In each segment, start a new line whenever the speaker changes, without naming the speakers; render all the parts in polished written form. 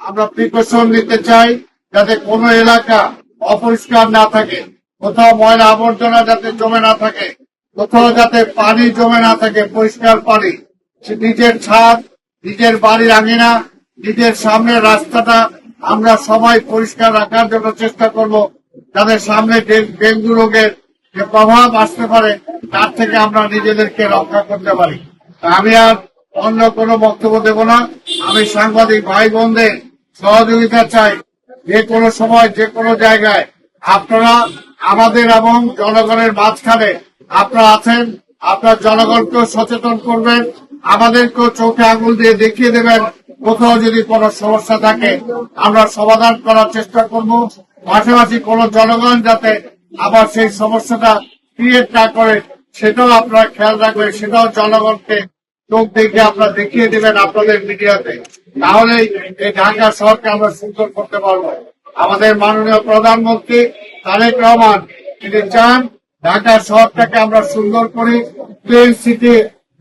আমরা প্রিকশন নিতে চাই যাতে কোনো এলাকা অপরিষ্কার না থাকে, কোথাও ময়লা আবর্জনা যাতে জমে না থাকে, কোথাও যাতে পানি জমে না থাকে, পরিষ্কার পানি। নিজের ছাদ, নিজের বাড়ির আঙিনা, নিজের সামনের রাস্তাটা আমরা সবাই পরিষ্কার রাখার জন্য চেষ্টা করব, যাদের সামনে ডেঙ্গু রোগের যে প্রভাব আসতে পারে তার থেকে আমরা নিজেদেরকে রক্ষা করতে পারি। আমি আর অন্য কোনো বক্তব্য দেব না। আমি সাংবাদিক ভাই বোনদের সহযোগিতা চাই। যে কোনো সময় যে কোনো জায়গায় আপনারা আমাদের এবং জনগণের মাঝখানে আপনারা আছেন, আপনার জনগণকেও সচেতন করবেন, আমাদেরকেও চোখে আঙুল দিয়ে দেখিয়ে দেবেন কোথাও যদি কোনো সমস্যা থাকে আমরা সমাধান করার চেষ্টা করব। পাশাপাশি কোনো জনগণ যাতে আবার সেই সমস্যাটা ক্রিয়েট না করে সেটাও আপনারা খেয়াল রাখবেন, সেটাও জনগণকে চোখ দেখে আপনারা দেখিয়ে দেবেন আপনাদের মিডিয়াতে। তাহলেই এই ঢাকা শহরকে আমরা সুন্দর করতে পারবো। আমাদের মাননীয় প্রধানমন্ত্রী তারেক রহমান তিনি চান ঢাকা শহরটাকে আমরা সুন্দর করি, ক্লিন সিটি,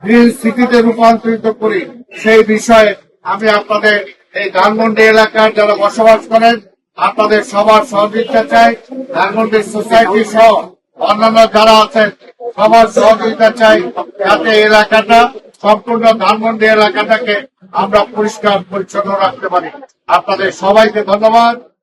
গ্রিন সিটিতে রূপান্তরিত করি। সেই বিষয়ে আমি আপনাদের এই ধানমন্ডি এলাকার যারা বসবাস করেন আপনাদের সবার সহযোগিতা চাই। ধানমন্ডি সোসাইটি সহ অন্যান্য যারা আছেন সবার সহযোগিতা চাই, যাতে এলাকাটা সম্পূর্ণ ধানমন্ডি এলাকাটাকে আমরা পরিষ্কার পরিচ্ছন্ন রাখতে পারি। আপনাদের সবাইকে ধন্যবাদ।